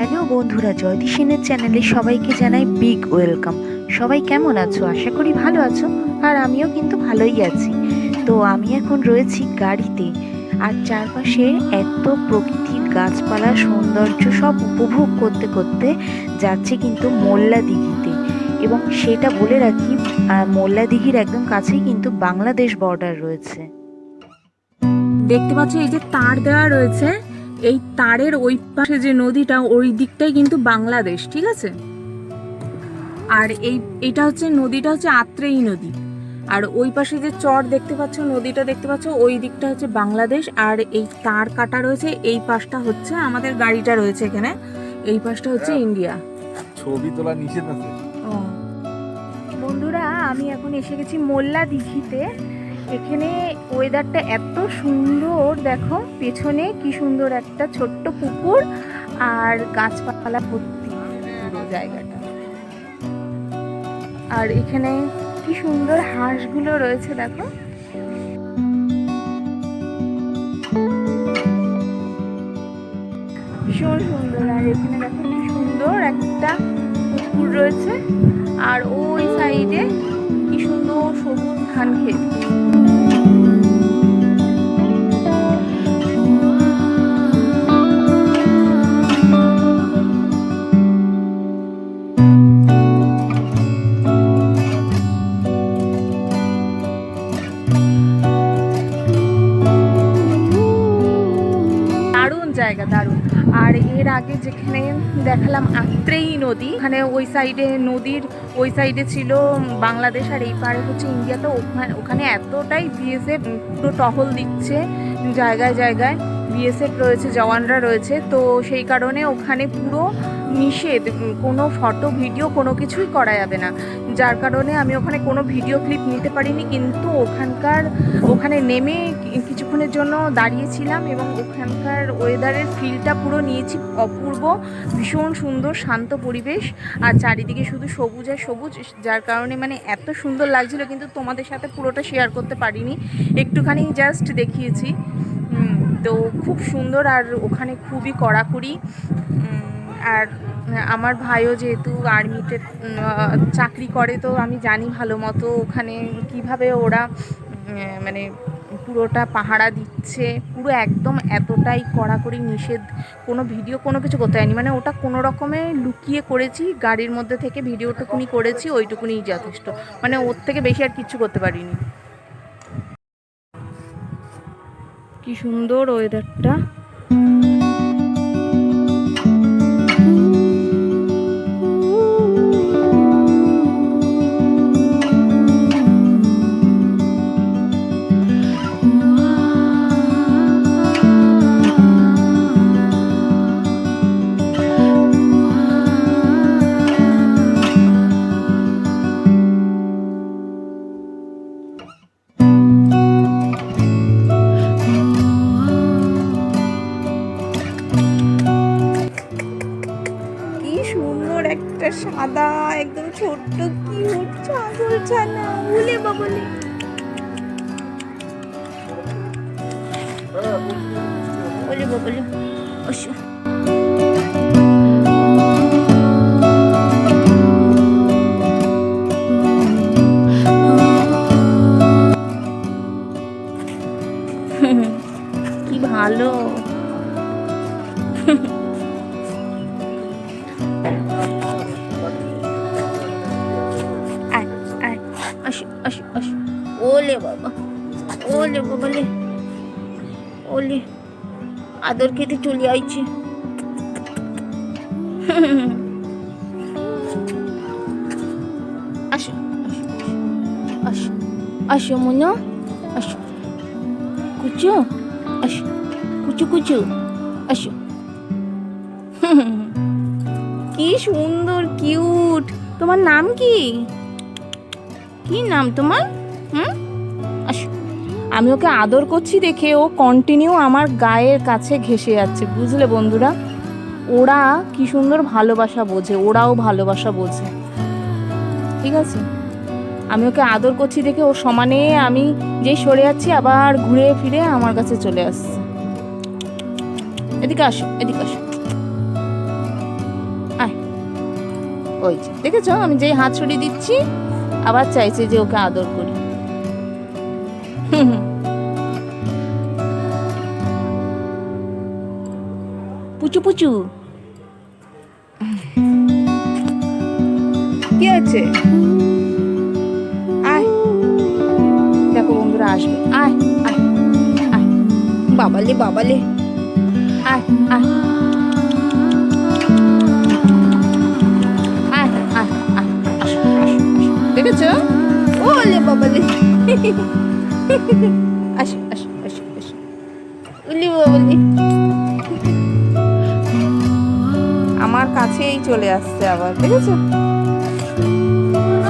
Hello বন্ধুরা, জয়দী সেনের চ্যানেলে সবাইকে জানাই বিগ ওয়েলকাম। সবাই কেমন আছো? আশা করি ভালো আছো, আর আমিও কিন্তু ভালোই আছি। তো আমি এখন রয়েছি গাড়িতে, আর চারপাশে এত প্রকৃতির গাছপালা সৌন্দর্য সব উপভোগ করতে করতে যাচ্ছি কিন্তু মোল্লা দিঘিতে। এবং সেটা বলে রাখি, মোল্লা দিঘির একদম কাছেই কিন্তু বাংলাদেশ বর্ডার রয়েছে। দেখতে পাচ্ছ এই যে তার দেওয়া রয়েছে, এই তারের ওই পাশে যে নদীটা ওই দিকটাই কিন্তু বাংলাদেশ, ঠিক আছে। আর এইটা হচ্ছে নদীটা হচ্ছে আত্রেয়ী নদী, আর ওই পাশে যে চর দেখতে পাচ্ছ, নদীটা দেখতে পাচ্ছ, ওই দিকটা হচ্ছে বাংলাদেশ। আর এই তার কাটা রয়েছে, এই পাশটা হচ্ছে আমাদের গাড়িটা রয়েছে এখানে, এই পাশটা হচ্ছে ইন্ডিয়া। ছবি তোলা নিষেধ আছে। বন্ধুরা, আমি এখন এসে গেছি মোল্লা দিঘিতে। এখানে ওয়েদারটা এত সুন্দর, দেখো পেছনে কি সুন্দর একটা ছোট্ট পুকুর আর গাছপালা ভর্তি পুরো জায়গাটা। আর এখানে কি সুন্দর হাঁসগুলো রয়েছে, দেখো। ভীষণ সুন্দর। আর এখানে দেখো কি সুন্দর একটা পুকুর রয়েছে, আর ওই সাইডে কি সুন্দর সবুজ ধান ক্ষেত। জায়গা দারুণ। আর এর আগে যেখানে দেখালাম আত্রেয়ী নদী, ওখানে ওই সাইডে নদীর ওই সাইডে ছিল বাংলাদেশ আর এই পারে হচ্ছে ইন্ডিয়া। তো ওখানে এতটাই বিএসএফ পুরো টহল দিচ্ছে, জায়গায় জায়গায় বিএসএফ রয়েছে, জওয়ানরা রয়েছে। তো সেই কারণে ওখানে পুরো নিষেধ, কোনো ফটো ভিডিও কোনো কিছুই করা যাবে না। যার কারণে আমি ওখানে কোনো ভিডিও ক্লিপ নিতে পারিনি, কিন্তু ওখানে নেমে কিছুক্ষণের জন্য দাঁড়িয়েছিলাম এবং ওখানকার ওয়েদারের ফিলটা পুরো নিয়েছি। অপূর্ব, ভীষণ সুন্দর শান্ত পরিবেশ, আর চারিদিকে শুধু সবুজ আর সবুজ, যার কারণে মানে এত সুন্দর লাগছিল। কিন্তু তোমাদের সাথে পুরোটা শেয়ার করতে পারিনি, একটুখানি জাস্ট দেখিয়েছি। তো খুব সুন্দর, আর ওখানে খুবই কড়াকড়ি। আর আমার ভাইও যেহেতু আর্মিতে চাকরি করে, তো আমি জানি ভালো মতো ওখানে কিভাবে ওরা মানে পুরোটা পাহারা দিচ্ছে। পুরো একদম এতটাই কড়াকড়ি নিষেধ, কোনো ভিডিও কোনো কিছু করতে হয়নি। মানে ওটা কোনো রকমে লুকিয়ে করেছি, গাড়ির মধ্যে থেকে ভিডিওটুকুনি করেছি, ওইটুকুনিই যথেষ্ট। মানে ওর থেকে বেশি আর কিচ্ছু করতে পারিনি। কি সুন্দর ওয়েদারটা। একটা সাদা একদম ছোট্ট কিউট ছাগল ছানা, উলে বাবলে। ওলে বাবলে, ওশো। কি ভালো। ওলে বাবা, ওলে বাবালে, ওলে আদর খেতে চলে আইছে। আসো আসো আসো মুনো, আসো কুচু, আসো কুচু কুচু, আসো। কি সুন্দর কিউট। তোমার নাম কি? কি নাম তোমার? আসো। আমি ওকে আদর করছি দেখে ও কন্টিনিউ আমার গায়ের কাছে ঘেঁষে যাচ্ছে, বুঝলে বন্ধুরা। ওরা কি সুন্দর ভালোবাসা বোঝে, ওরাও ভালোবাসা বোঝে, ঠিক আছে। আমি ওকে আদর করছি দেখে ও সমানে, আমি যেই সরে যাচ্ছি আবার ঘুরে ফিরে আমার কাছে চলে আসছে। এদিকে আসো, এদিকে আসো। ওই যে দেখেছো, আমি যেই হাত ছড়িয়ে দিচ্ছি আবার চাইছে যে ওকে আদর করি। পুচু পুচু কি আছে? আয়, দেখো বন্ধুরা আসবে। আয় আয় আয়, বাবালে বাবালে, আয় আয় আয় আয় আয়, আসো আসো আসো, দেখেছো? ওলে বাবালে, আসো আসো আসো আসো, উলি বাবালে, আমার কাছেই চলে আসছে আবার, দেখেছো?